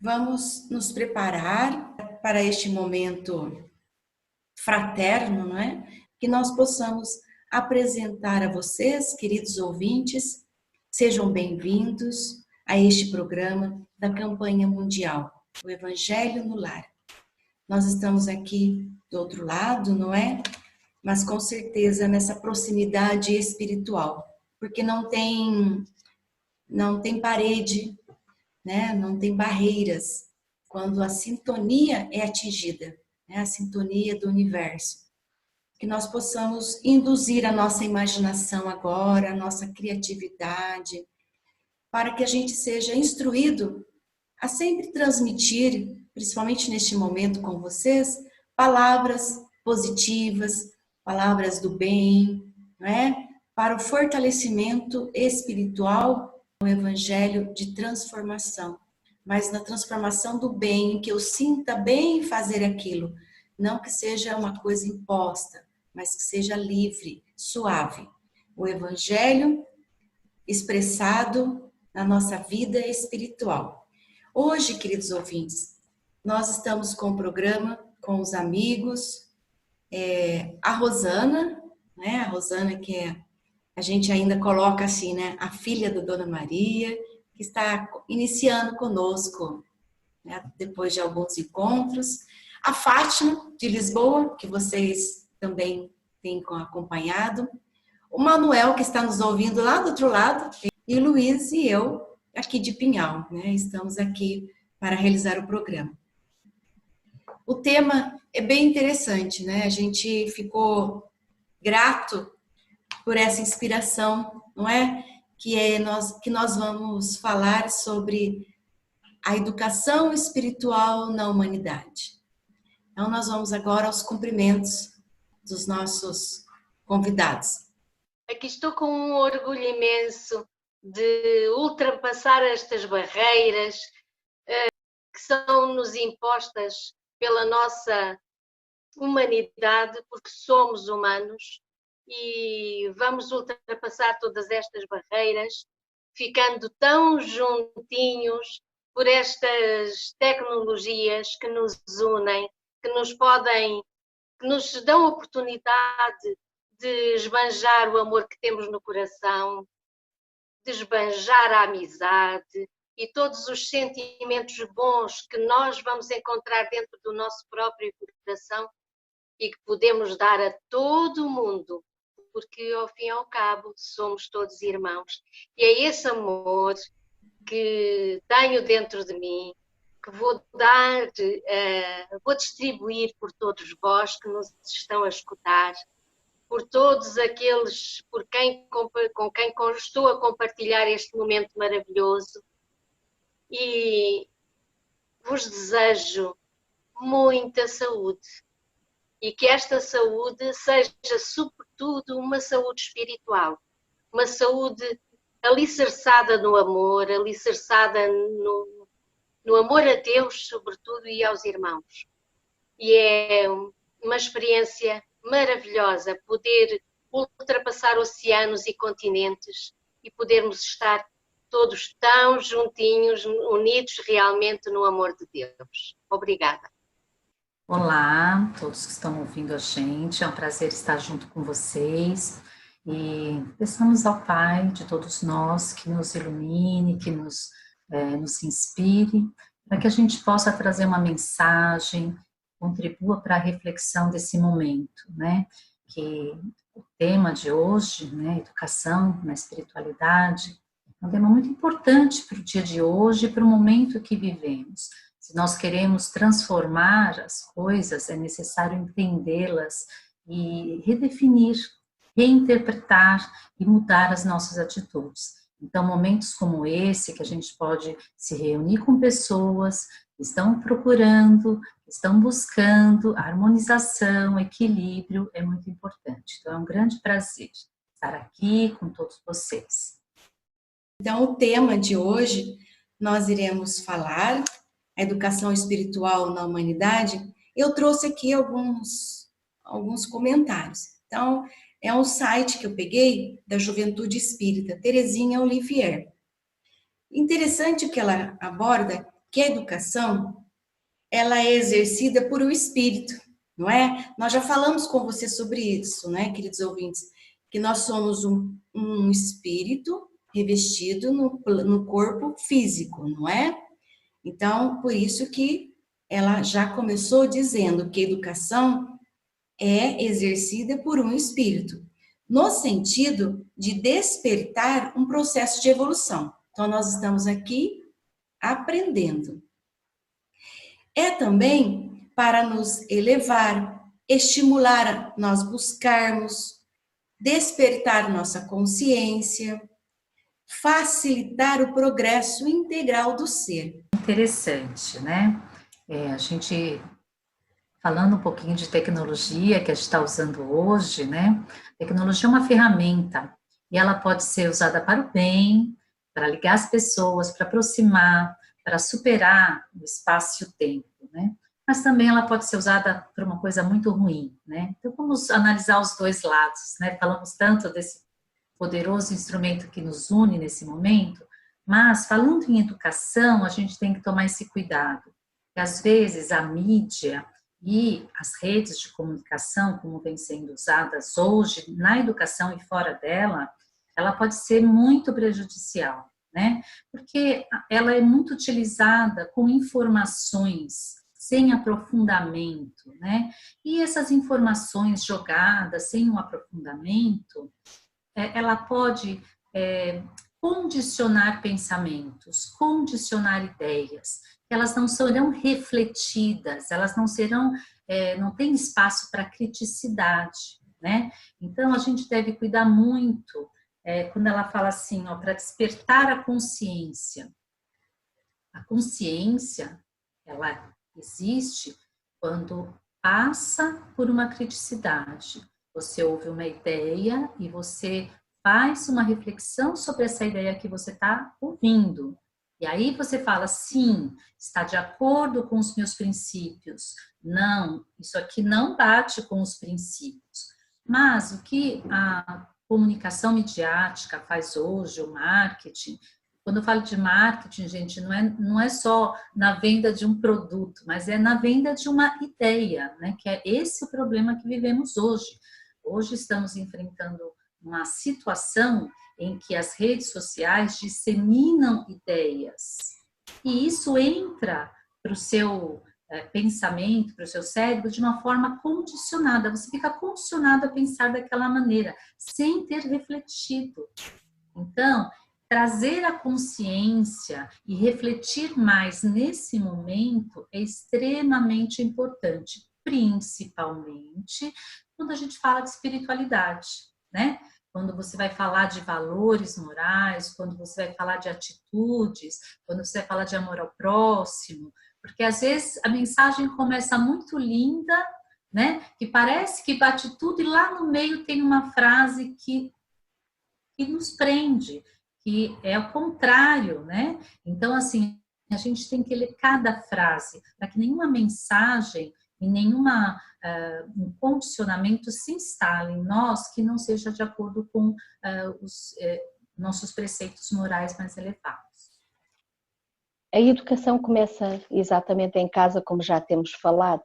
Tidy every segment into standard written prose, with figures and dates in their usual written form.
Vamos nos preparar para este momento fraterno, não é? Que nós possamos apresentar a vocês, queridos ouvintes, sejam bem-vindos a este programa da campanha mundial, o Evangelho no Lar. Nós estamos aqui do outro lado, não é? Mas com certeza nessa proximidade espiritual, porque não tem parede, né? Não tem barreiras quando a sintonia é atingida, né? A sintonia do universo. Que nós possamos induzir a nossa imaginação agora, a nossa criatividade, para que a gente seja instruído a sempre transmitir, principalmente neste momento com vocês, palavras positivas, palavras do bem, não é? Para o fortalecimento espiritual, o evangelho de transformação, mas na transformação do bem, que eu sinta bem fazer aquilo, não que seja uma coisa imposta, mas que seja livre, suave. O evangelho expressado na nossa vida espiritual. Hoje, queridos ouvintes, nós estamos com o programa com os amigos, a Rosana, né? A Rosana que a gente ainda coloca assim, né? A filha da Dona Maria, que está iniciando conosco, né? Depois de alguns encontros. A Fátima, de Lisboa, que vocês também têm acompanhado. O Manuel, que está nos ouvindo lá do outro lado. E o Luiz e eu, aqui de Pinhal, né? Estamos aqui para realizar o programa. O tema é bem interessante, né? A gente ficou grato por essa inspiração, não é? Que nós vamos falar sobre a educação espiritual na humanidade. Então, nós vamos agora aos cumprimentos dos nossos convidados. Aqui estou com um orgulho imenso de ultrapassar estas barreiras que são-nos impostas pela nossa humanidade, porque somos humanos, e vamos ultrapassar todas estas barreiras, ficando tão juntinhos por estas tecnologias que nos unem, que nos dão a oportunidade de esbanjar o amor que temos no coração, de esbanjar a amizade e todos os sentimentos bons que nós vamos encontrar dentro do nosso próprio coração e que podemos dar a todo o mundo, porque ao fim e ao cabo somos todos irmãos. E é esse amor que tenho dentro de mim, que vou dar, vou distribuir por todos vós que nos estão a escutar, por todos aqueles com quem estou a compartilhar este momento maravilhoso, e vos desejo muita saúde e que esta saúde seja sobretudo uma saúde espiritual, uma saúde alicerçada no amor, alicerçada no amor a Deus sobretudo e aos irmãos. E é uma experiência maravilhosa poder ultrapassar oceanos e continentes e podermos estar todos tão juntinhos, unidos realmente no amor de Deus. Obrigada. Olá, todos que estão ouvindo a gente, é um prazer estar junto com vocês e peçamos ao Pai de todos nós que nos ilumine, que nos inspire, para que a gente possa trazer uma mensagem, contribua para a reflexão desse momento, né? Que o tema de hoje, né, educação na espiritualidade, é um tema muito importante para o dia de hoje e para o momento que vivemos. Se nós queremos transformar as coisas, é necessário entendê-las e redefinir, reinterpretar e mudar as nossas atitudes. Então, momentos como esse, que a gente pode se reunir com pessoas que estão procurando, que estão buscando harmonização, equilíbrio, é muito importante. Então, é um grande prazer estar aqui com todos vocês. Então, o tema de hoje, nós iremos falar a educação espiritual na humanidade. Eu trouxe aqui alguns comentários. Então, é um site que eu peguei da Juventude Espírita, Terezinha Olivier. Interessante o que ela aborda, que a educação, ela é exercida por um espírito, não é? Nós já falamos com você sobre isso, né, queridos ouvintes, que nós somos um espírito revestido no corpo físico, não é? Então, por isso que ela já começou dizendo que a educação é exercida por um espírito, no sentido de despertar um processo de evolução. Então, nós estamos aqui aprendendo. É também para nos elevar, estimular nós buscarmos, despertar nossa consciência, facilitar o progresso integral do ser. Interessante, né? A gente falando um pouquinho de tecnologia que a gente está usando hoje, né? Tecnologia é uma ferramenta e ela pode ser usada para o bem, para ligar as pessoas, para aproximar, para superar o espaço e o tempo, né? Mas também ela pode ser usada para uma coisa muito ruim, né? Então vamos analisar os dois lados, né? Falamos tanto desse poderoso instrumento que nos une nesse momento, mas falando em educação, a gente tem que tomar esse cuidado, que às vezes a mídia e as redes de comunicação, como vêm sendo usadas hoje na educação e fora dela, ela pode ser muito prejudicial, né? Porque ela é muito utilizada com informações sem aprofundamento, né? E essas informações jogadas sem um aprofundamento, ela pode condicionar pensamentos, condicionar ideias, elas não serão refletidas, elas não serão, não tem espaço para criticidade, né? Então a gente deve cuidar muito quando ela fala assim, ó, para despertar a consciência. A consciência, ela existe quando passa por uma criticidade. Você ouve uma ideia e você faz uma reflexão sobre essa ideia que você está ouvindo. E aí você fala, sim, está de acordo com os meus princípios. Não, isso aqui não bate com os princípios. Mas o que a comunicação midiática faz hoje, o marketing, quando eu falo de marketing, gente, não é só na venda de um produto, mas é na venda de uma ideia, né? Que é esse o problema que vivemos hoje. Hoje estamos enfrentando uma situação em que as redes sociais disseminam ideias. E isso entra para o seu pensamento, para o seu cérebro, de uma forma condicionada. Você fica condicionado a pensar daquela maneira, sem ter refletido. Então, trazer a consciência e refletir mais nesse momento é extremamente importante, principalmente quando a gente fala de espiritualidade, né? Quando você vai falar de valores morais, quando você vai falar de atitudes, quando você vai falar de amor ao próximo, porque às vezes a mensagem começa muito linda, né? Que parece que bate tudo e lá no meio tem uma frase que nos prende, que é o contrário, né? Então, assim, a gente tem que ler cada frase, para que nenhuma mensagem e nenhuma um condicionamento se instale em nós que não seja de acordo com os nossos preceitos morais mais elevados. A educação começa exatamente em casa, como já temos falado.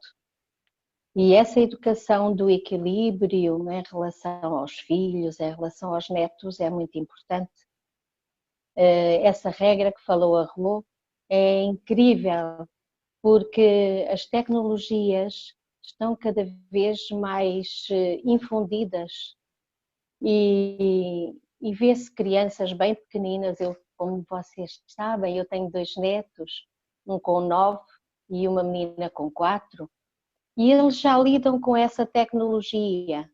E essa educação do equilíbrio em relação aos filhos, em relação aos netos, é muito importante. Essa regra que falou a Rô é incrível, porque as tecnologias estão cada vez mais infundidas e vê-se crianças bem pequeninas. Eu, como vocês sabem, eu tenho 2 netos, um com 9 e uma menina com 4, e eles já lidam com essa tecnologia.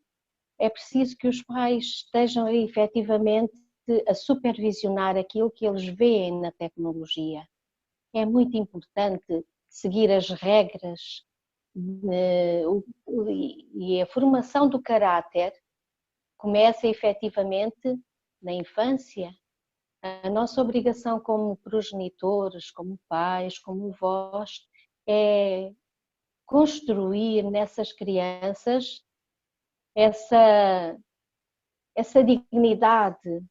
É preciso que os pais estejam efetivamente a supervisionar aquilo que eles veem na tecnologia. É muito importante seguir as regras e a formação do caráter começa efetivamente na infância. A nossa obrigação como progenitores, como pais, como avós, é construir nessas crianças essa dignidade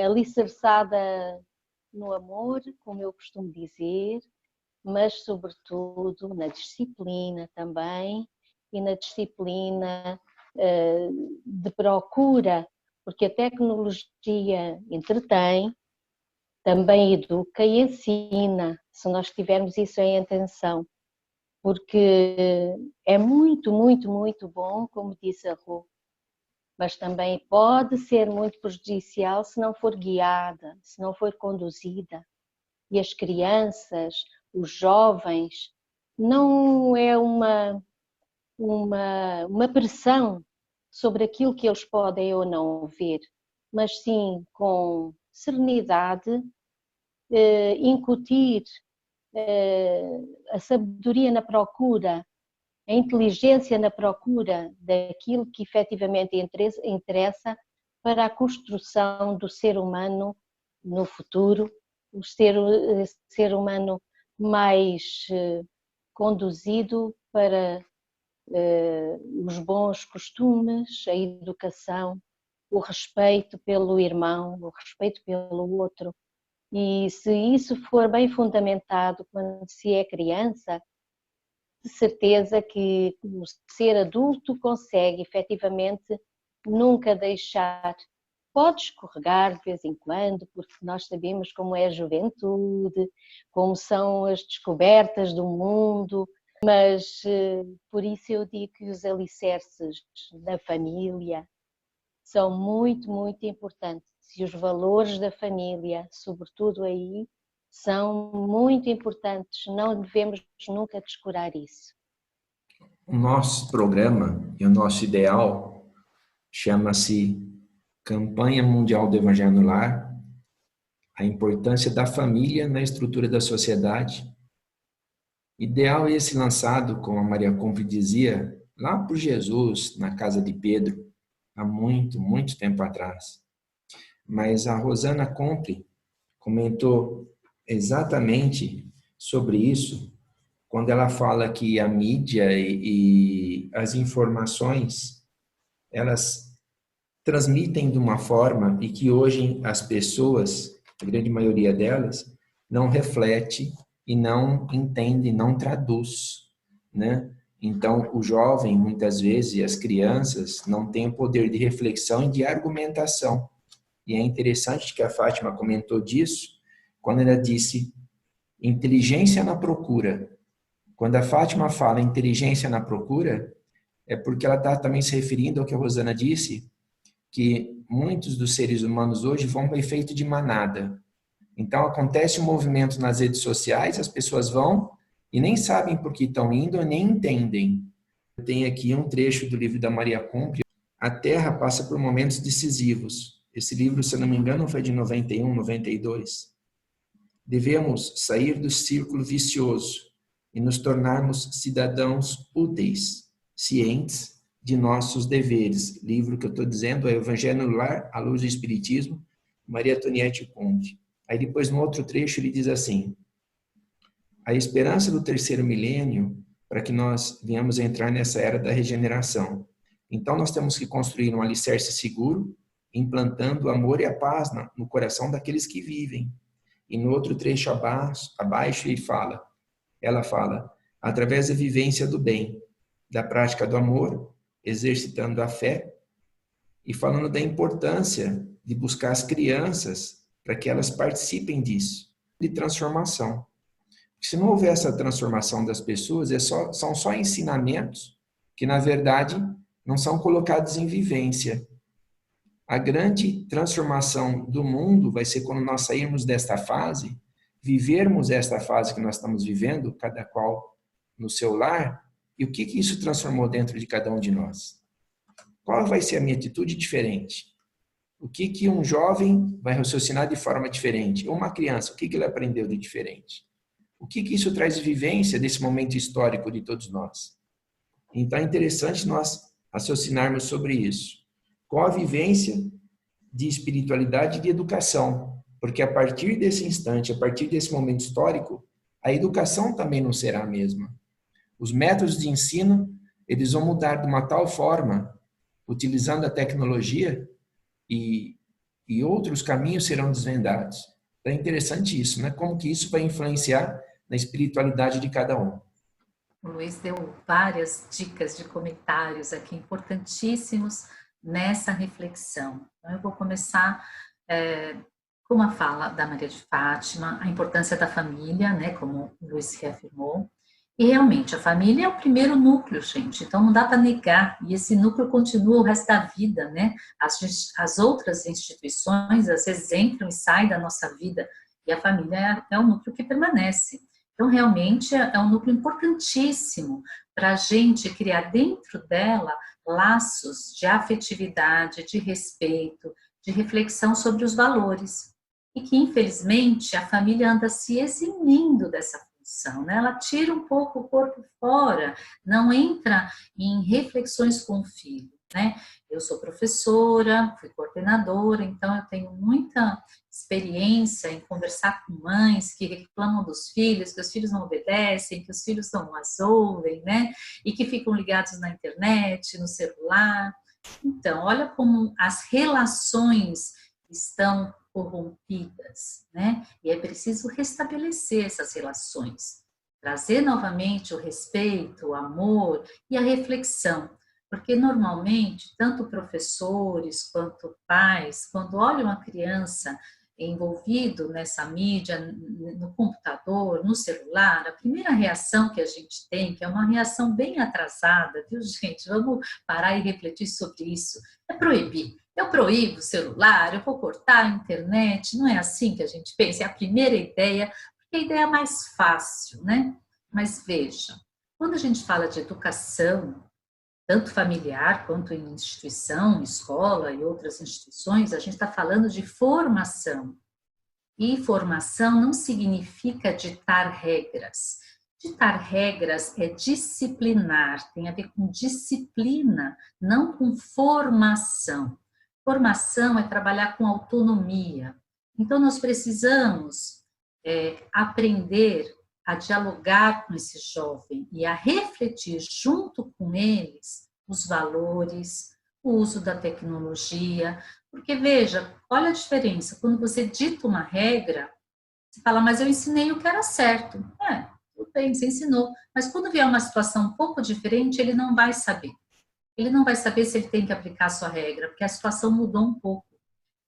alicerçada no amor, como eu costumo dizer, mas sobretudo na disciplina também, e na disciplina de procura, porque a tecnologia entretém, também educa e ensina, se nós tivermos isso em atenção, porque é muito, muito, muito bom, como disse a Rô, mas também pode ser muito prejudicial se não for guiada, se não for conduzida. E as crianças, os jovens, não é uma pressão sobre aquilo que eles podem ou não ver, mas sim com serenidade, incutir a sabedoria na procura, a inteligência na procura daquilo que efetivamente interessa para a construção do ser humano no futuro, o ser humano mais conduzido para os bons costumes, a educação, o respeito pelo irmão, o respeito pelo outro. E se isso for bem fundamentado quando se é criança, de certeza que o ser adulto consegue efetivamente nunca deixar. Pode escorregar de vez em quando, porque nós sabemos como é a juventude, como são as descobertas do mundo, mas por isso eu digo que os alicerces da família são muito, muito importantes. E os valores da família, sobretudo aí, são muito importantes. Não devemos nunca descurar isso. O nosso programa e o nosso ideal chama-se Campanha Mundial do Evangelho no Lar, a importância da família na estrutura da sociedade. Ideal esse lançado, como a Maria Cumpre dizia, lá por Jesus, na casa de Pedro, há muito, muito tempo atrás. Mas a Rosana Cumpre comentou exatamente sobre isso, quando ela fala que a mídia e as informações, elas transmitem de uma forma e que hoje as pessoas, a grande maioria delas, não reflete e não entende, não traduz, né? Então, o jovem, muitas vezes, e as crianças, não têm o poder de reflexão e de argumentação. E é interessante que a Fátima comentou disso, quando ela disse inteligência na procura. Quando a Fátima fala inteligência na procura, é porque ela está também se referindo ao que a Rosana disse, que muitos dos seres humanos hoje vão para o efeito de manada. Então, acontece um movimento nas redes sociais, as pessoas vão e nem sabem por que estão indo, nem entendem. Eu tenho aqui um trecho do livro da Maria Cumpre, A Terra Passa por Momentos Decisivos. Esse livro, se não me engano, foi de 91, 92. Devemos sair do círculo vicioso e nos tornarmos cidadãos úteis, cientes de nossos deveres. Livro que eu estou dizendo é o Evangelho no Lar, à Luz do Espiritismo, Maria Antoniette Cumpre. Aí depois, no outro trecho, ele diz assim: a esperança do terceiro milênio para que nós venhamos a entrar nessa era da regeneração. Então, nós temos que construir um alicerce seguro, implantando o amor e a paz no coração daqueles que vivem. E no outro trecho abaixo ela fala, através da vivência do bem, da prática do amor, exercitando a fé, e falando da importância de buscar as crianças para que elas participem disso, de transformação. Se não houver essa transformação das pessoas, são só ensinamentos que, na verdade, não são colocados em vivência. A grande transformação do mundo vai ser quando nós sairmos desta fase, vivermos esta fase que nós estamos vivendo, cada qual no seu lar, e o que isso transformou dentro de cada um de nós. Qual vai ser a minha atitude diferente? O que um jovem vai raciocinar de forma diferente? Ou uma criança, o que ele aprendeu de diferente? O que isso traz de vivência desse momento histórico de todos nós? Então é interessante nós raciocinarmos sobre isso. Qual a vivência de espiritualidade e de educação? Porque a partir desse instante, a partir desse momento histórico, a educação também não será a mesma. Os métodos de ensino, eles vão mudar de uma tal forma, utilizando a tecnologia, e outros caminhos serão desvendados. Então é interessante isso, né? Como que isso vai influenciar na espiritualidade de cada um. O Luiz deu várias dicas de comentários aqui importantíssimos nessa reflexão. Então, eu vou começar com uma fala da Maria de Fátima, a importância da família, né, como o Luiz reafirmou. E realmente, a família é o primeiro núcleo, gente, então não dá para negar, e esse núcleo continua o resto da vida, né? As outras instituições, às vezes, entram e saem da nossa vida, e a família é o núcleo que permanece. Então, realmente, é um núcleo importantíssimo para a gente criar dentro dela laços de afetividade, de respeito, de reflexão sobre os valores. E que, infelizmente, a família anda se eximindo dessa função, né? Ela tira um pouco o corpo fora, não entra em reflexões com o filho, né? Eu sou professora, fui coordenadora, então eu tenho muita experiência em conversar com mães que reclamam dos filhos, que os filhos não obedecem, que os filhos não as ouvem, né? E que ficam ligados na internet, no celular. Então, olha como as relações estão corrompidas, né? E é preciso restabelecer essas relações, trazer novamente o respeito, o amor e a reflexão. Porque normalmente, tanto professores quanto pais, quando olham a criança envolvido nessa mídia, no computador, no celular, a primeira reação que a gente tem, que é uma reação bem atrasada, viu, gente? Vamos parar e refletir sobre isso. É proibir. Eu proíbo o celular, eu vou cortar a internet. Não é assim que a gente pensa. É a primeira ideia, porque é a ideia mais fácil, né? Mas veja, quando a gente fala de educação, tanto familiar quanto em instituição, escola e outras instituições, a gente está falando de formação. E formação não significa ditar regras. Ditar regras é disciplinar, tem a ver com disciplina, não com formação. Formação é trabalhar com autonomia. Então, nós precisamos aprender a dialogar com esse jovem e a refletir junto com eles os valores, o uso da tecnologia. Porque, veja, olha a diferença. Quando você dita uma regra, você fala, mas eu ensinei o que era certo. Tudo bem, você ensinou. Mas quando vier uma situação um pouco diferente, ele não vai saber. Ele não vai saber se ele tem que aplicar a sua regra, porque a situação mudou um pouco.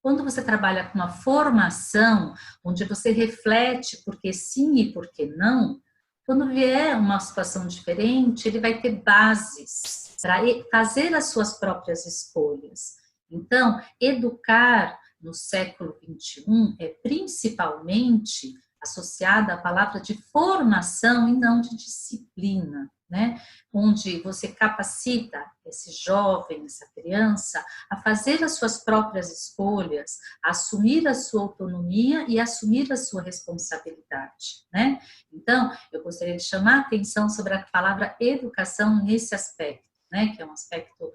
Quando você trabalha com uma formação, onde você reflete por que sim e por que não, quando vier uma situação diferente, ele vai ter bases para fazer as suas próprias escolhas. Então, educar no século XXI é principalmente associada à palavra de formação e não de disciplina, né? Onde você capacita esse jovem, essa criança, a fazer as suas próprias escolhas, a assumir a sua autonomia e assumir a sua responsabilidade, né? Então, eu gostaria de chamar a atenção sobre a palavra educação nesse aspecto, né? Que é um aspecto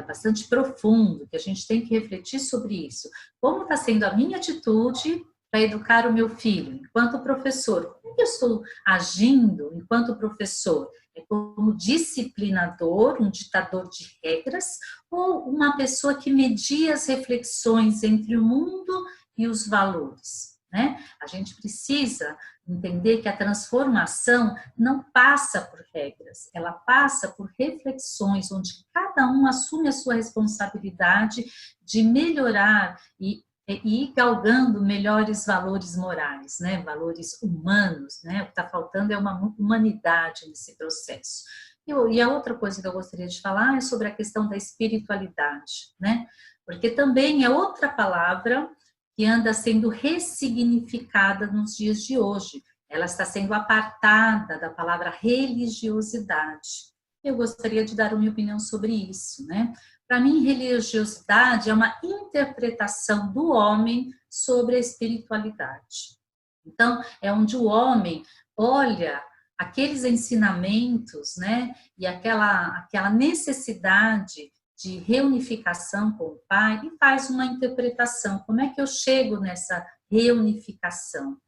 bastante profundo, que a gente tem que refletir sobre isso. Como está sendo a minha atitude para educar o meu filho, enquanto professor? Como eu estou agindo enquanto professor? É como disciplinador, um ditador de regras, ou uma pessoa que media as reflexões entre o mundo e os valores, né? A gente precisa entender que a transformação não passa por regras, ela passa por reflexões, onde cada um assume a sua responsabilidade de melhorar e ir galgando melhores valores morais, né? Valores humanos, né? O que está faltando é uma humanidade nesse processo. E a outra coisa que eu gostaria de falar é sobre a questão da espiritualidade, né? Porque também é outra palavra que anda sendo ressignificada nos dias de hoje. Ela está sendo apartada da palavra religiosidade. Eu gostaria de dar a minha opinião sobre isso, né? Para mim, religiosidade é uma interpretação do homem sobre a espiritualidade. Então, é onde o homem olha aqueles ensinamentos, né, e aquela necessidade de reunificação com o Pai e faz uma interpretação. Como é que eu chego nessa reunificação?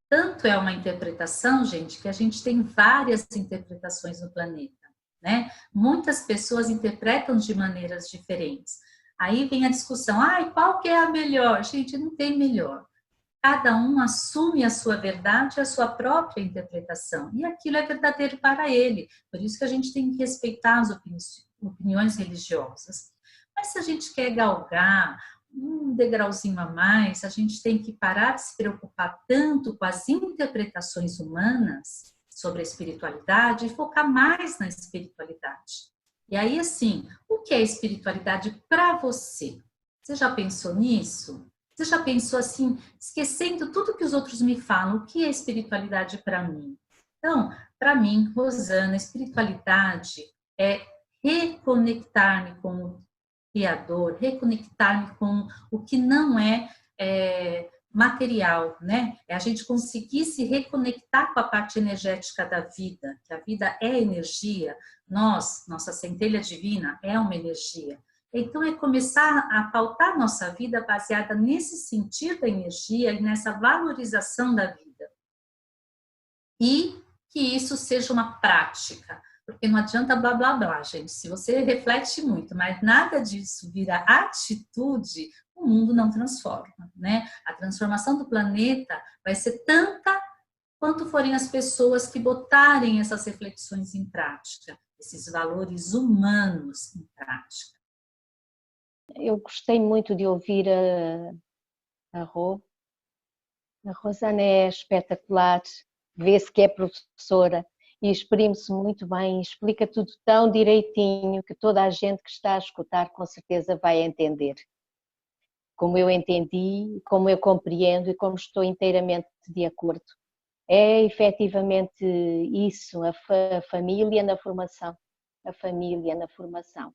Tanto é uma interpretação, gente, que a gente tem várias interpretações no planeta, né? Muitas pessoas interpretam de maneiras diferentes. Aí vem a discussão, qual que é a melhor? Gente, não tem melhor. cada um assume a sua verdade e a sua própria interpretação, e aquilo é verdadeiro para ele. Por isso que a gente tem que respeitar as opiniões religiosas. Mas se a gente quer galgar um degrauzinho a mais, a gente tem que parar de se preocupar tanto com as interpretações humanas sobre a espiritualidade e focar mais na espiritualidade. E aí, assim, o que é espiritualidade para você? Você já pensou nisso? Você já pensou assim, esquecendo tudo que os outros me falam, o que é espiritualidade para mim? Então, para mim, Rosana, espiritualidade é reconectar-me com o Criador, reconectar-me com o que não é material, né? É a gente conseguir se reconectar com a parte energética da vida, que a vida é energia, nossa centelha divina é uma energia. Então, é começar a pautar nossa vida baseada nesse sentir da energia e nessa valorização da vida. E que isso seja uma prática, porque não adianta blá, blá, blá, gente. Se você reflete muito, mas nada disso vira atitude, o mundo não transforma, né? A transformação do planeta vai ser tanta quanto forem as pessoas que botarem essas reflexões em prática, esses valores humanos em prática. Eu gostei muito de ouvir a Rô. A Rosana é espetacular, vê-se que é professora e exprime-se muito bem, explica tudo tão direitinho que toda a gente que está a escutar com certeza vai entender. Como eu entendi, como eu compreendo e como estou inteiramente de acordo. É efetivamente isso, a família na formação. A família na formação.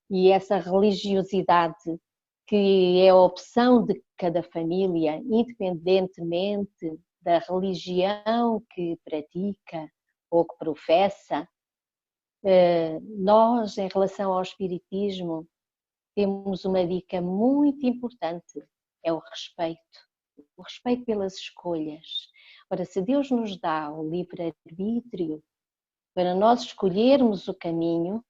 E essa religiosidade que é a opção de cada família, independentemente da religião que pratica ou que professa, nós, em relação ao espiritismo, temos uma dica muito importante, é o respeito pelas escolhas. Ora, se Deus nos dá o livre-arbítrio para nós escolhermos o caminho,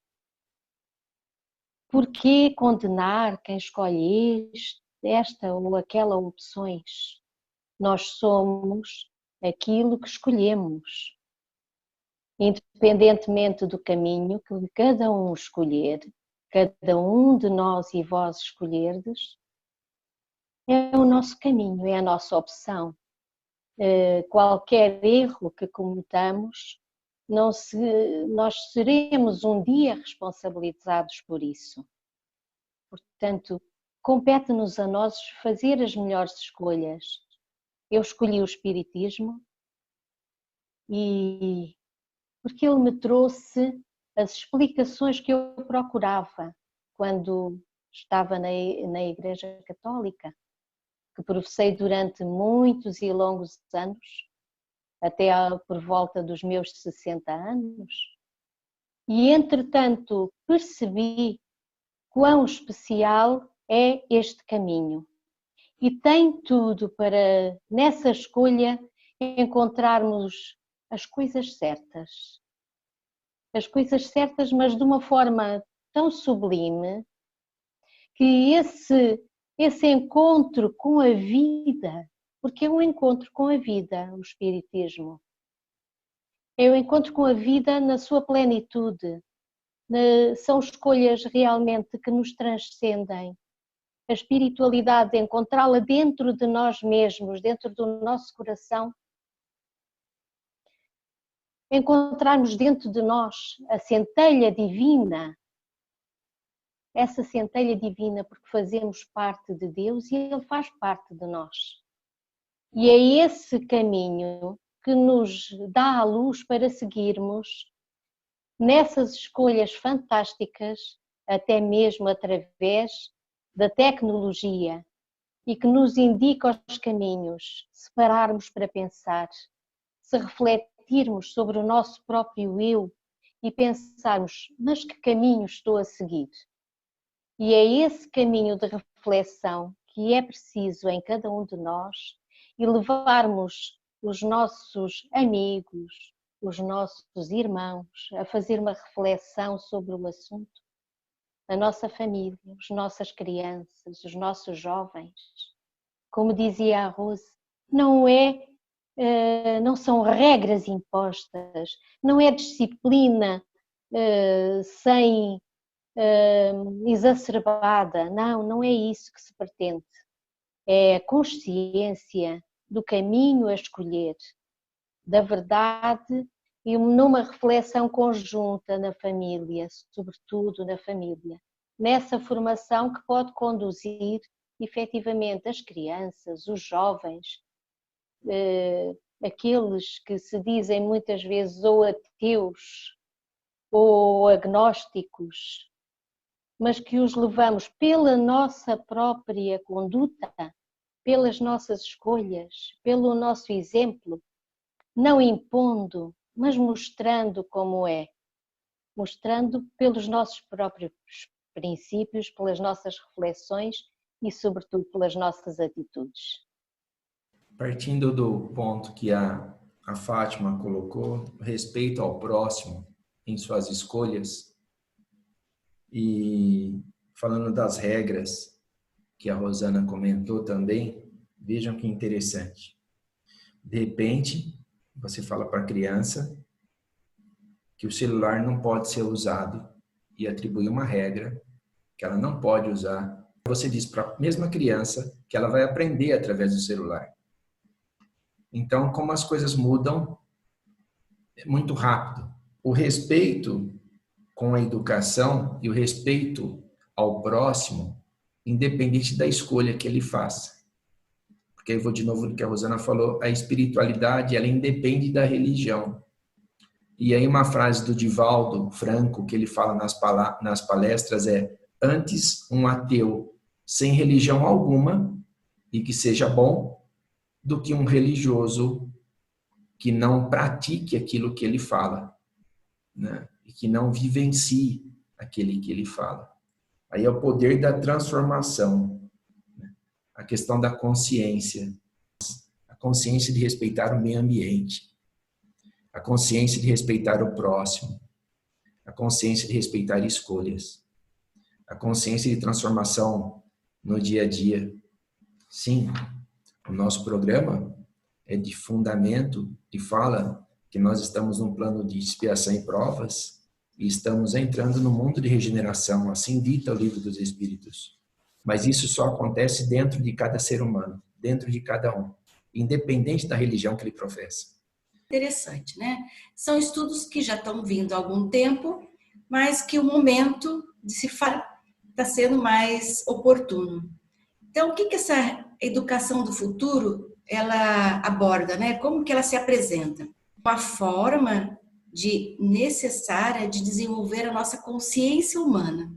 por que condenar quem escolhe esta ou aquela opções? Nós somos aquilo que escolhemos. Independentemente do caminho que cada um escolher, cada um de nós e vós escolherdes, é o nosso caminho, é a nossa opção. Qualquer erro que cometamos, nós seremos um dia responsabilizados por isso. Portanto, compete-nos a nós fazer as melhores escolhas. Eu escolhi o espiritismo e porque ele me trouxe as explicações que eu procurava quando estava na Igreja Católica, que professei durante muitos e longos anos, até por volta dos meus 60 anos, e entretanto percebi quão especial é este caminho. E tem tudo para, nessa escolha, encontrarmos as coisas certas. As coisas certas, mas de uma forma tão sublime, que esse encontro com a vida, porque é um encontro com a vida, o espiritismo. É um encontro com a vida na sua plenitude. São escolhas realmente que nos transcendem. A espiritualidade, encontrá-la dentro de nós mesmos, dentro do nosso coração. Encontrarmos dentro de nós a centelha divina. Essa centelha divina porque fazemos parte de Deus e Ele faz parte de nós. E é esse caminho que nos dá a luz para seguirmos nessas escolhas fantásticas, até mesmo através da tecnologia, e que nos indica os caminhos, se pararmos para pensar, se refletirmos sobre o nosso próprio eu e pensarmos, mas que caminho estou a seguir? E é esse caminho de reflexão que é preciso em cada um de nós e levarmos os nossos amigos, os nossos irmãos a fazer uma reflexão sobre o assunto, a nossa família, as nossas crianças, os nossos jovens. Como dizia a Rose, não são regras impostas, não é disciplina sem exacerbada. Não é isso que se pretende. É a consciência do caminho a escolher, da verdade, e numa reflexão conjunta na família, sobretudo na família. Nessa formação que pode conduzir efetivamente as crianças, os jovens, aqueles que se dizem muitas vezes ou ateus ou agnósticos, mas que os levamos pela nossa própria conduta, pelas nossas escolhas, pelo nosso exemplo, não impondo, mas mostrando como é, mostrando pelos nossos próprios princípios, pelas nossas reflexões e, sobretudo, pelas nossas atitudes. Partindo do ponto que a Fátima colocou, respeito ao próximo em suas escolhas, e falando das regras que a Rosana comentou também, vejam que interessante. De repente, você fala para a criança que o celular não pode ser usado e atribui uma regra que ela não pode usar. Você diz para a mesma criança que ela vai aprender através do celular. Então, como as coisas mudam muito rápido. O respeito com a educação e o respeito ao próximo, independente da escolha que ele faça. Porque eu vou de novo no que a Rosana falou, a espiritualidade, ela independe da religião. E aí uma frase do Divaldo Franco, que ele fala nas palestras é: antes um ateu sem religião alguma e que seja bom, do que um religioso que não pratique aquilo que ele fala, né? E que não vivencie aquele que ele fala. Aí é o poder da transformação, né? A questão da consciência, a consciência de respeitar o meio ambiente, a consciência de respeitar o próximo, a consciência de respeitar escolhas, a consciência de transformação no dia a dia. Sim, o nosso programa é de fundamento e fala que nós estamos num plano de expiação e provas e estamos entrando no mundo de regeneração, assim dita o Livro dos Espíritos. Mas isso só acontece dentro de cada ser humano, dentro de cada um, independente da religião que ele professa. Interessante, né? São estudos que já estão vindo há algum tempo, mas que o momento de se falar está sendo mais oportuno. Então, o que essa educação do futuro ela aborda, né? Como que ela se apresenta? Uma forma necessária de desenvolver a nossa consciência humana.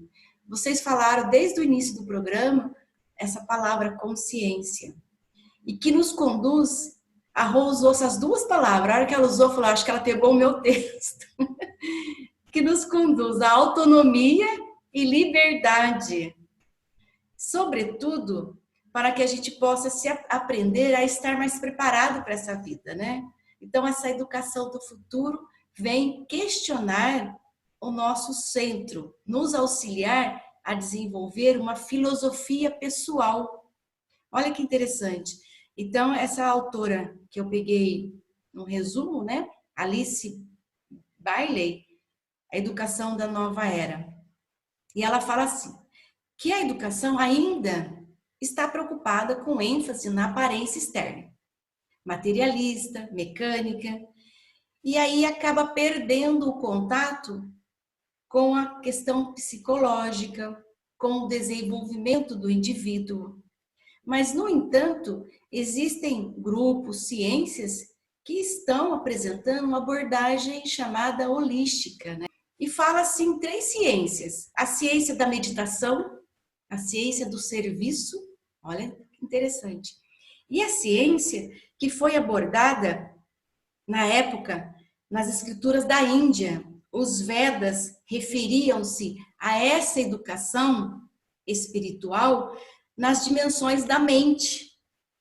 Vocês falaram desde o início do programa essa palavra consciência e que nos conduz. A Rô usou essas duas palavras. A hora que ela usou, eu falei, acho que ela pegou o meu texto. Que nos conduz à autonomia e liberdade. Sobretudo, para que a gente possa aprender a estar mais preparado para essa vida, né? Então, essa educação do futuro vem questionar o nosso centro, nos auxiliar a desenvolver uma filosofia pessoal. Olha que interessante. Então, essa autora que eu peguei no resumo, né? Alice Bailey, A Educação da Nova Era. E ela fala assim, que a educação ainda está preocupada com ênfase na aparência externa, materialista, mecânica, e aí acaba perdendo o contato com a questão psicológica, com o desenvolvimento do indivíduo. Mas, no entanto, existem grupos, ciências, que estão apresentando uma abordagem chamada holística, né? E fala assim, 3 ciências. A ciência da meditação, a ciência do serviço, olha que interessante. E a ciência que foi abordada na época nas escrituras da Índia. Os Vedas referiam-se a essa educação espiritual nas dimensões da mente,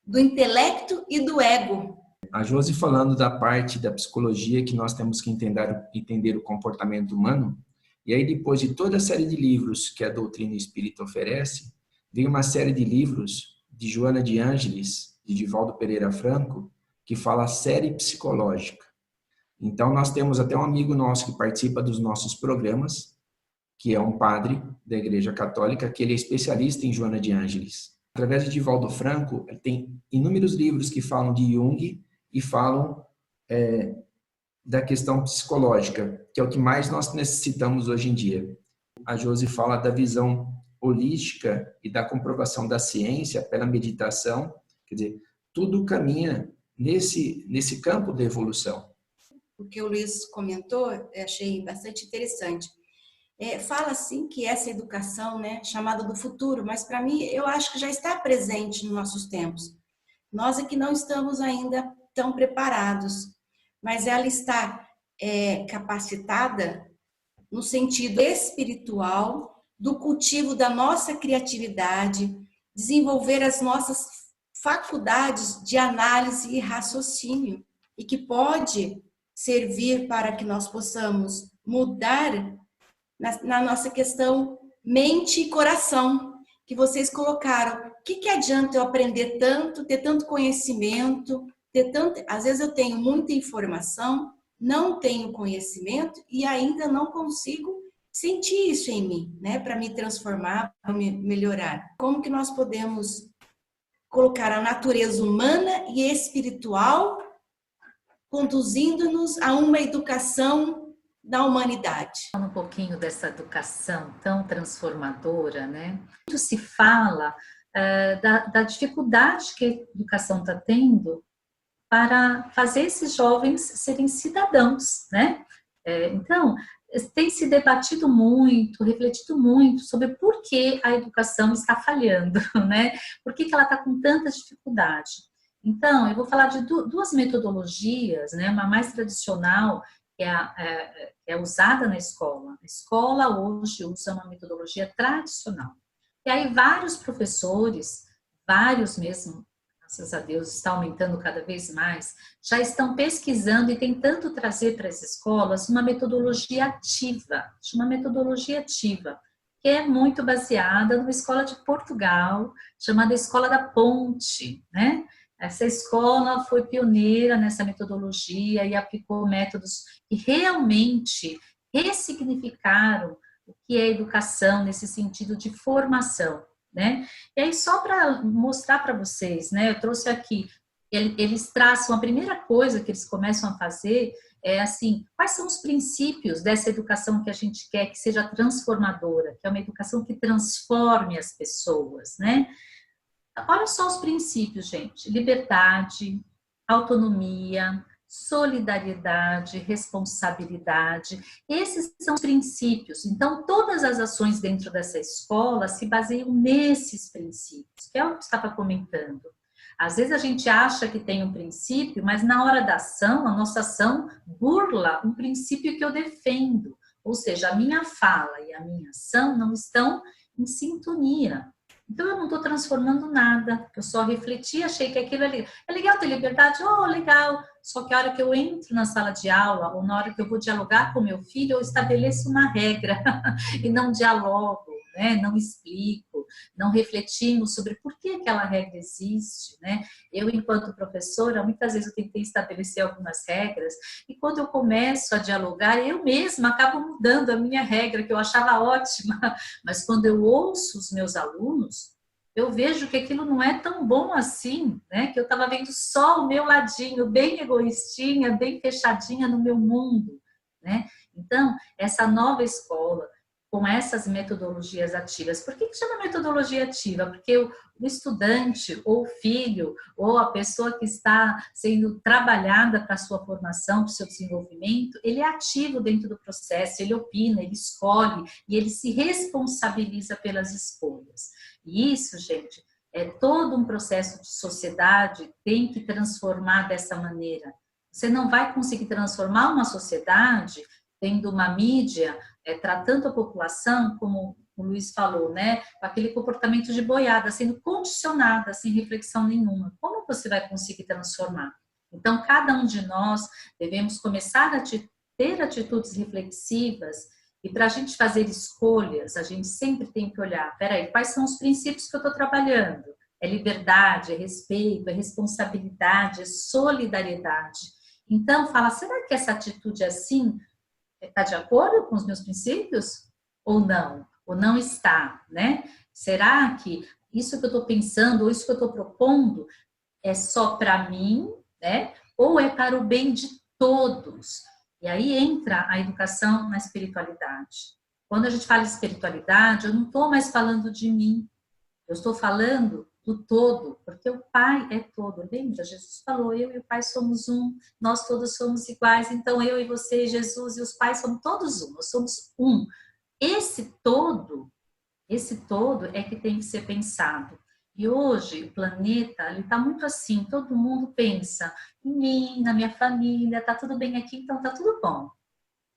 do intelecto e do ego. A Josi falando da parte da psicologia que nós temos que entender o comportamento humano, e aí depois de toda a série de livros que a doutrina espírita oferece, vem uma série de livros de Joana de Ângeles, de Divaldo Pereira Franco, que fala série psicológica. Então, nós temos até um amigo nosso que participa dos nossos programas, que é um padre da Igreja Católica, que ele é especialista em Joana de Ângeles. Através de Divaldo Franco, tem inúmeros livros que falam de Jung e falam da questão psicológica, que é o que mais nós necessitamos hoje em dia. A Josi fala da visão holística e da comprovação da ciência pela meditação, quer dizer, tudo caminha nesse campo da evolução. O que o Luiz comentou, eu achei bastante interessante. Fala assim que essa educação, né, chamada do futuro, mas para mim eu acho que já está presente nos nossos tempos. Nós é que não estamos ainda tão preparados, mas ela está capacitada no sentido espiritual do cultivo da nossa criatividade, desenvolver as nossas faculdades de análise e raciocínio, e que pode servir para que nós possamos mudar na nossa questão mente e coração, que vocês colocaram. O que adianta eu aprender tanto, ter tanto conhecimento, às vezes eu tenho muita informação, não tenho conhecimento e ainda não consigo sentir isso em mim, né, para me transformar, para me melhorar. Como que nós podemos colocar a natureza humana e espiritual conduzindo-nos a uma educação da humanidade? Um pouquinho dessa educação tão transformadora, né? Muito se fala da dificuldade que a educação está tendo para fazer esses jovens serem cidadãos, né? Então, tem se debatido muito, refletido muito sobre por que a educação está falhando, né? Por que ela está com tanta dificuldade? Então, eu vou falar de duas metodologias, né? Uma mais tradicional, que é usada na escola. A escola hoje usa uma metodologia tradicional. E aí vários professores, vários mesmo, graças a Deus, está aumentando cada vez mais, já estão pesquisando e tentando trazer para as escolas uma metodologia ativa, que é muito baseada numa escola de Portugal, chamada Escola da Ponte, né? Essa escola foi pioneira nessa metodologia e aplicou métodos que realmente ressignificaram o que é educação nesse sentido de formação, né? E aí, só para mostrar para vocês, né, eu trouxe aqui, eles traçam, a primeira coisa que eles começam a fazer é assim, quais são os princípios dessa educação que a gente quer que seja transformadora, que é uma educação que transforme as pessoas, né? Olha só os princípios, gente: liberdade, autonomia, solidariedade, responsabilidade. Esses são os princípios. Então, todas as ações dentro dessa escola se baseiam nesses princípios, que é o que eu estava comentando. Às vezes a gente acha que tem um princípio, mas na hora da ação, a nossa ação burla um princípio que eu defendo. Ou seja, a minha fala e a minha ação não estão em sintonia. Então, eu não estou transformando nada, eu só refleti, achei que aquilo é legal. É legal ter liberdade? Oh, legal. Só que a hora que eu entro na sala de aula, ou na hora que eu vou dialogar com meu filho, eu estabeleço uma regra e não dialogo, né? Não explico, não refletimos sobre por que aquela regra existe, né? Eu, enquanto professora, muitas vezes eu tentei estabelecer algumas regras e quando eu começo a dialogar, eu mesma acabo mudando a minha regra, que eu achava ótima, mas quando eu ouço os meus alunos, eu vejo que aquilo não é tão bom assim, né? Que eu estava vendo só o meu ladinho, bem egoístinha, bem fechadinha no meu mundo, né? Então, essa nova escola, com essas metodologias ativas. Por que chama metodologia ativa? Porque o estudante, ou o filho, ou a pessoa que está sendo trabalhada para a sua formação, para o seu desenvolvimento, ele é ativo dentro do processo, ele opina, ele escolhe e ele se responsabiliza pelas escolhas. E isso, gente, é todo um processo de sociedade, tem que transformar dessa maneira. Você não vai conseguir transformar uma sociedade tendo uma mídia tratando a população, como o Luiz falou, né, com aquele comportamento de boiada, sendo condicionada, sem reflexão nenhuma. Como você vai conseguir transformar? Então, cada um de nós devemos começar a ter atitudes reflexivas e para a gente fazer escolhas, a gente sempre tem que olhar, peraí, quais são os princípios que eu estou trabalhando? é liberdade, é respeito, é responsabilidade, é solidariedade. Então, fala, será que essa atitude assim está de acordo com os meus princípios? Ou não? Ou não está, né? Será que isso que eu estou pensando, ou isso que eu estou propondo, é só para mim, né? Ou é para o bem de todos? E aí entra a educação na espiritualidade. Quando a gente fala de espiritualidade, eu não estou mais falando de mim, eu estou falando do todo, porque o Pai é todo. Lembra? Jesus falou, eu e o Pai somos um, nós todos somos iguais, então eu e você, Jesus e os pais somos todos um, nós somos um. Esse todo é que tem que ser pensado. E hoje o planeta ele está muito assim, todo mundo pensa em mim, na minha família, tá tudo bem aqui, então tá tudo bom.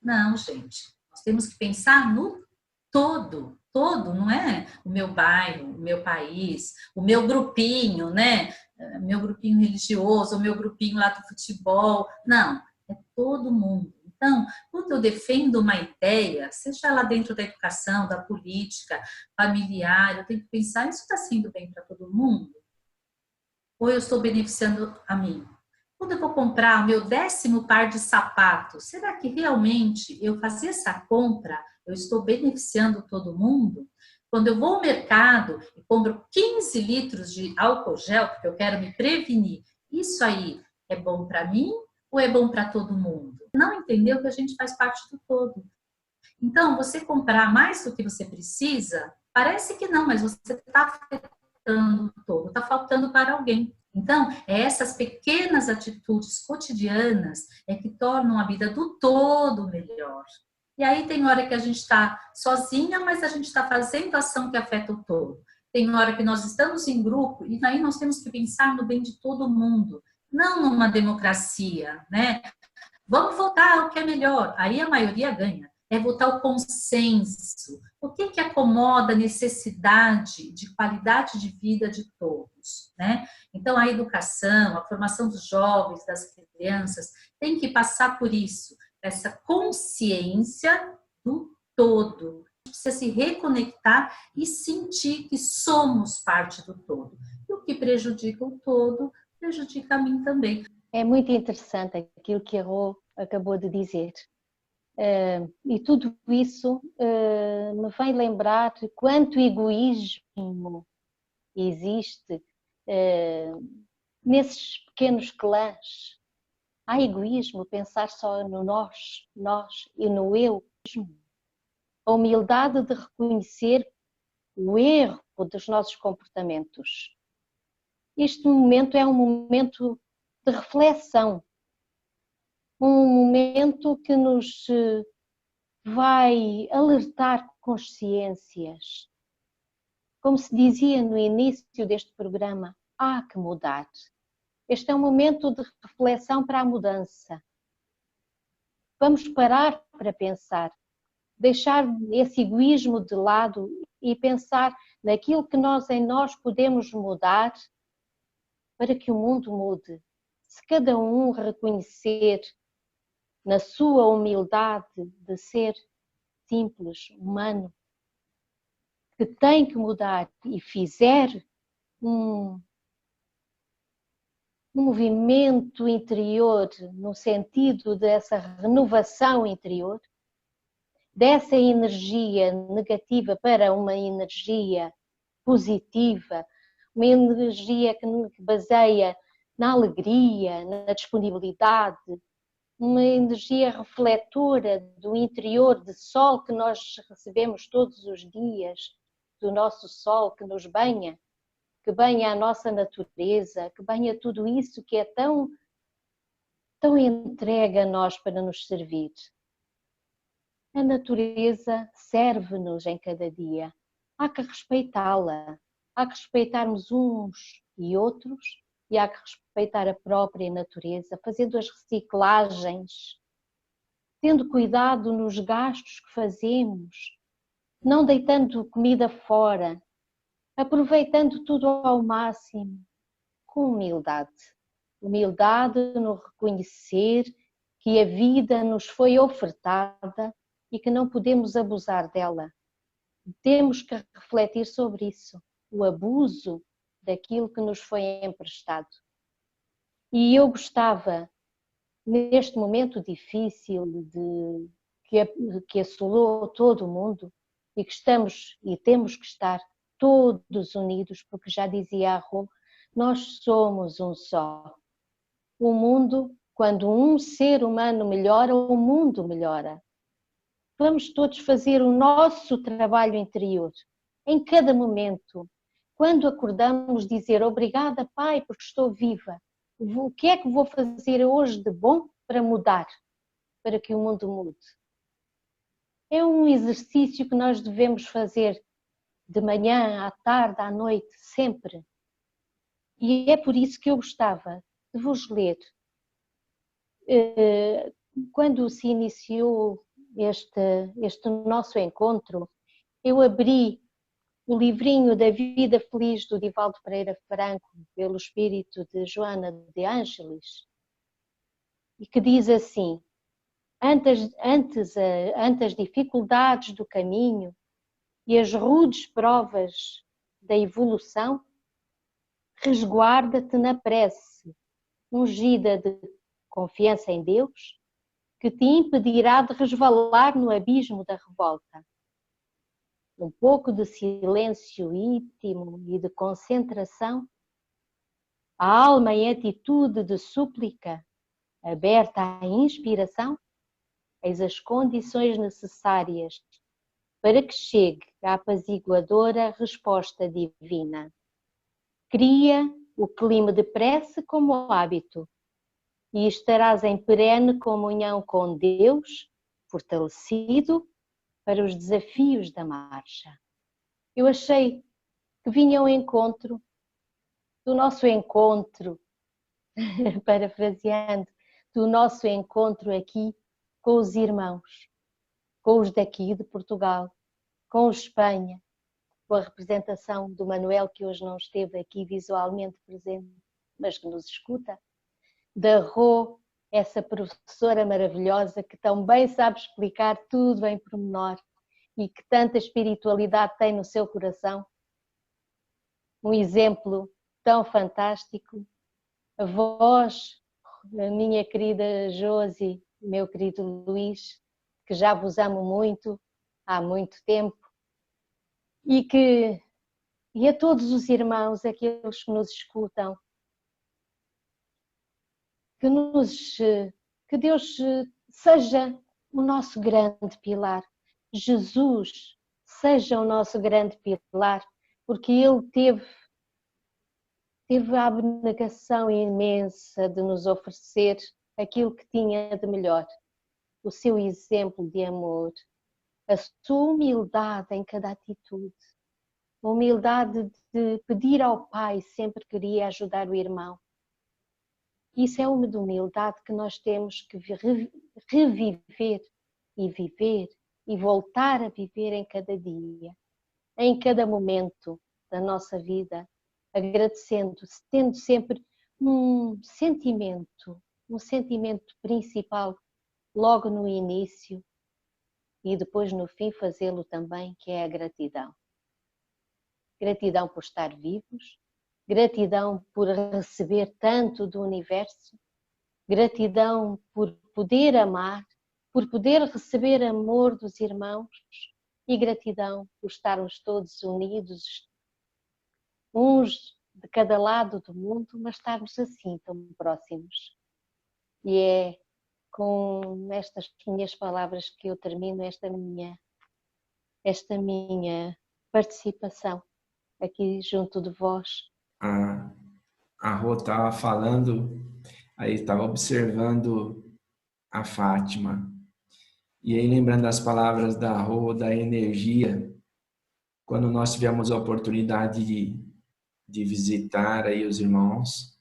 Não, gente, nós temos que pensar no todo, não é o meu bairro, o meu país, o meu grupinho, né? Meu grupinho religioso, o meu grupinho lá do futebol. Não, é todo mundo. Então, quando eu defendo uma ideia, seja lá dentro da educação, da política, familiar, eu tenho que pensar, isso está sendo bem para todo mundo? Ou eu estou beneficiando a mim? Quando eu vou comprar o meu 10º par de sapatos, será que realmente eu fazer essa compra, eu estou beneficiando todo mundo? Quando eu vou ao mercado e compro 15 litros de álcool gel, porque eu quero me prevenir, isso aí é bom para mim ou é bom para todo mundo? Não entendeu que a gente faz parte do todo. Então, você comprar mais do que você precisa, parece que não, mas você está afetando o todo, está faltando para alguém. Então, essas pequenas atitudes cotidianas é que tornam a vida do todo melhor. E aí tem hora que a gente está sozinha, mas a gente está fazendo ação que afeta o todo. Tem hora que nós estamos em grupo e aí nós temos que pensar no bem de todo mundo, não numa democracia, né? Vamos votar o que é melhor. Aí a maioria ganha. É votar o consenso. O que acomoda a necessidade de qualidade de vida de todos, né? Então, a educação, a formação dos jovens, das crianças, tem que passar por isso, essa consciência do todo. A gente precisa se reconectar e sentir que somos parte do todo. E o que prejudica o todo, prejudica a mim também. É muito interessante aquilo que a Rô acabou de dizer. E tudo isso me vem lembrar quanto egoísmo existe nesses pequenos clãs. Há egoísmo, pensar só no nós e no eu mesmo. A humildade de reconhecer o erro dos nossos comportamentos. Este momento é um momento de reflexão, um momento que nos vai alertar consciências. Como se dizia no início deste programa, há que mudar. Este é um momento de reflexão para a mudança. Vamos parar para pensar, deixar esse egoísmo de lado e pensar naquilo que nós em nós podemos mudar para que o mundo mude. Se cada um reconhecer na sua humildade de ser simples, humano, que tem que mudar e fizer um movimento interior no sentido dessa renovação interior, dessa energia negativa para uma energia positiva, uma energia que baseia na alegria, na disponibilidade, uma energia refletora do interior de sol que nós recebemos todos os dias, do nosso sol que nos banha, que banha a nossa natureza, que banha tudo isso que é tão entregue a nós para nos servir. A natureza serve-nos em cada dia. Há que respeitá-la, há que respeitarmos uns e outros e há que respeitar a própria natureza, fazendo as reciclagens, tendo cuidado nos gastos que fazemos, não deitando comida fora, aproveitando tudo ao máximo, com humildade. Humildade no reconhecer que a vida nos foi ofertada e que não podemos abusar dela. Temos que refletir sobre isso. O abuso daquilo que nos foi emprestado. E eu gostava, neste momento difícil que assolou todo o mundo, e que estamos e temos que estar todos unidos, porque já dizia a Rô, nós somos um só. O mundo, quando um ser humano melhora, o mundo melhora. Vamos todos fazer o nosso trabalho interior, em cada momento. Quando acordamos, dizer obrigada, Pai, porque estou viva. O que é que vou fazer hoje de bom para mudar, para que o mundo mude? É um exercício que nós devemos fazer de manhã, à tarde, à noite, sempre. E é por isso que eu gostava de vos ler. Quando se iniciou este nosso encontro, eu abri o livrinho da Vida Feliz do Divaldo Pereira Franco, pelo espírito de Joana de Ângeles, e que diz assim: ante as dificuldades do caminho e as rudes provas da evolução, resguarda-te na prece, ungida de confiança em Deus, que te impedirá de resvalar no abismo da revolta. Um pouco de silêncio íntimo e de concentração, a alma em atitude de súplica, aberta à inspiração, eis as condições necessárias para que chegue a apaziguadora resposta divina. Cria o clima de prece como hábito e estarás em perene comunhão com Deus, fortalecido para os desafios da marcha. Eu achei que vinha ao encontro do nosso encontro, parafraseando, do nosso encontro aqui com os irmãos, com os daqui de Portugal, com os de Espanha, com a representação do Manuel, que hoje não esteve aqui visualmente presente, mas que nos escuta, da Rô, essa professora maravilhosa que tão bem sabe explicar tudo em pormenor e que tanta espiritualidade tem no seu coração. Um exemplo tão fantástico. A vós, a minha querida Josi, meu querido Luís, que já vos amo muito, há muito tempo, e a todos os irmãos, aqueles que nos escutam, que Deus seja o nosso grande pilar, Jesus seja o nosso grande pilar, porque Ele teve a abnegação imensa de nos oferecer aquilo que tinha de melhor, o seu exemplo de amor, a sua humildade em cada atitude, a humildade de pedir ao Pai sempre que queria ajudar o irmão. Isso é uma humildade que nós temos que reviver e viver e voltar a viver em cada dia, em cada momento da nossa vida, agradecendo, tendo sempre um sentimento principal logo no início e depois no fim fazê-lo também, que é a gratidão. Gratidão por estar vivos, gratidão por receber tanto do universo, gratidão por poder amar, por poder receber amor dos irmãos e gratidão por estarmos todos unidos, uns de cada lado do mundo, mas estarmos assim tão próximos. E é com estas minhas palavras que eu termino esta minha participação aqui junto de vós. A Rô estava falando, aí estava observando a Fátima. E aí lembrando as palavras da Rô, da energia, quando nós tivemos a oportunidade de visitar aí os irmãos,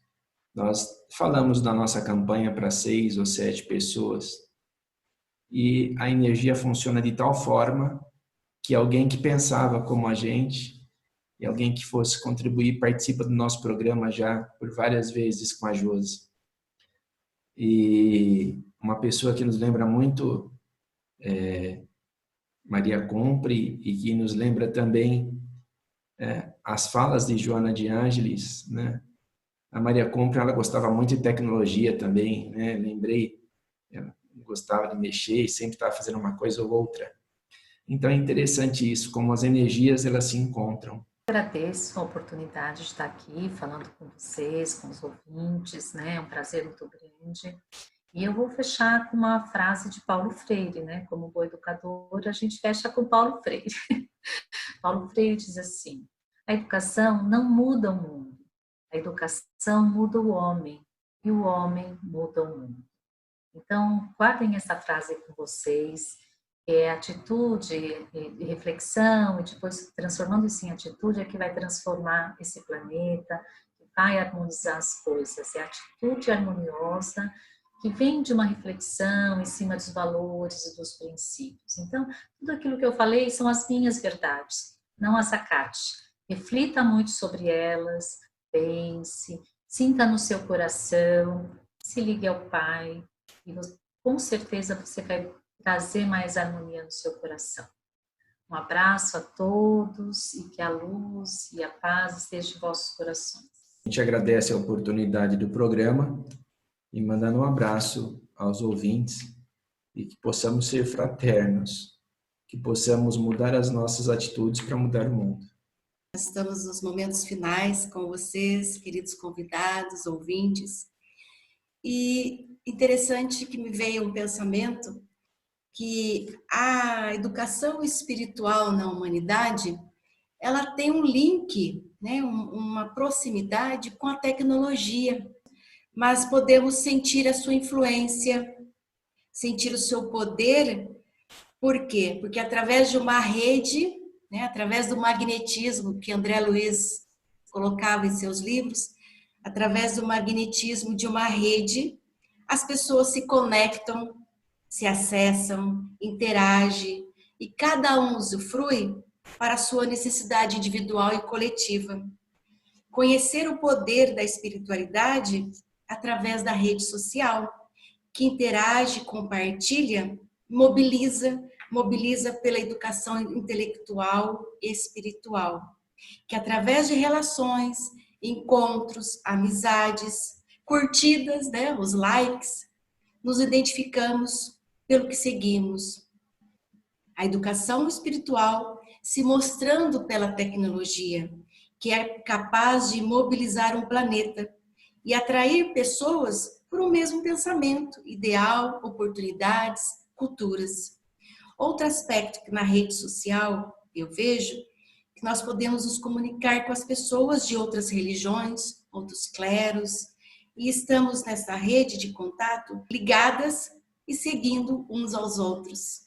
nós falamos da nossa campanha para 6 ou 7 pessoas e a energia funciona de tal forma que alguém que pensava como a gente e alguém que fosse contribuir participa do nosso programa já por várias vezes com a Josi. E uma pessoa que nos lembra muito Maria Compre e que nos lembra também as falas de Joana de Ângeles, né? A Maria Compra, ela gostava muito de tecnologia também, né? Lembrei, ela gostava de mexer e sempre estava fazendo uma coisa ou outra. Então é interessante isso, como as energias elas se encontram. Agradeço a oportunidade de estar aqui falando com vocês, com os ouvintes, né? É um prazer muito grande. E eu vou fechar com uma frase de Paulo Freire, né? Como boa educadora, a gente fecha com Paulo Freire. Paulo Freire diz assim: a educação não muda o mundo, a educação muda o homem e o homem muda o mundo. Então, guardem essa frase com vocês, que é atitude e reflexão, e depois transformando isso em atitude é que vai transformar esse planeta, que vai harmonizar as coisas. É a atitude harmoniosa que vem de uma reflexão em cima dos valores e dos princípios. Então, tudo aquilo que eu falei são as minhas verdades, não as acate. Reflita muito sobre elas, pense, sinta no seu coração, se ligue ao Pai, e com certeza você vai trazer mais harmonia no seu coração. Um abraço a todos e que a luz e a paz estejam em vossos corações. A gente agradece a oportunidade do programa e mandando um abraço aos ouvintes e que possamos ser fraternos, que possamos mudar as nossas atitudes para mudar o mundo. Nós estamos nos momentos finais com vocês, queridos convidados, ouvintes. E interessante que me veio um pensamento que a educação espiritual na humanidade, ela tem um link, né, uma proximidade com a tecnologia, mas podemos sentir a sua influência, sentir o seu poder. Por quê? Porque através de uma rede, né, através do magnetismo que André Luiz colocava em seus livros, através do magnetismo de uma rede, as pessoas se conectam, se acessam, interagem e cada um usufrui para a sua necessidade individual e coletiva. Conhecer o poder da espiritualidade através da rede social, que interage, compartilha, mobiliza pela educação intelectual e espiritual, que através de relações, encontros, amizades, curtidas, né, os likes, nos identificamos pelo que seguimos. A educação espiritual se mostrando pela tecnologia, que é capaz de mobilizar um planeta e atrair pessoas por um mesmo pensamento, ideal, oportunidades, culturas. Outro aspecto que na rede social eu vejo que nós podemos nos comunicar com as pessoas de outras religiões, outros cleros, e estamos nessa rede de contato ligadas e seguindo uns aos outros.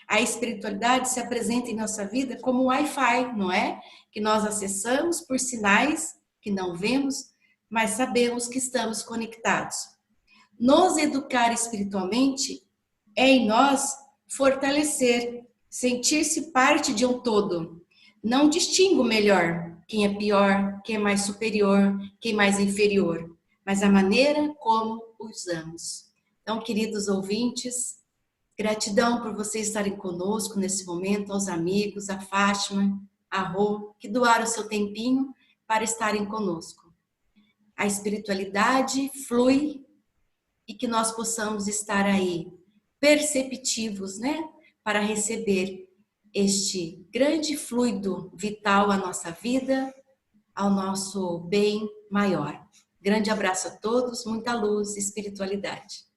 A espiritualidade se apresenta em nossa vida como um Wi-Fi, não é? Que nós acessamos por sinais que não vemos, mas sabemos que estamos conectados. Nos educar espiritualmente é em nós fortalecer, sentir-se parte de um todo. Não distingo melhor quem é pior, quem é mais superior, quem é mais inferior, mas a maneira como usamos. Então, queridos ouvintes, gratidão por vocês estarem conosco nesse momento, aos amigos, a Fátima, a Rô, que doaram o seu tempinho para estarem conosco. A espiritualidade flui e que nós possamos estar aí perceptivos, né, para receber este grande fluido vital à nossa vida, ao nosso bem maior. Grande abraço a todos, muita luz e espiritualidade.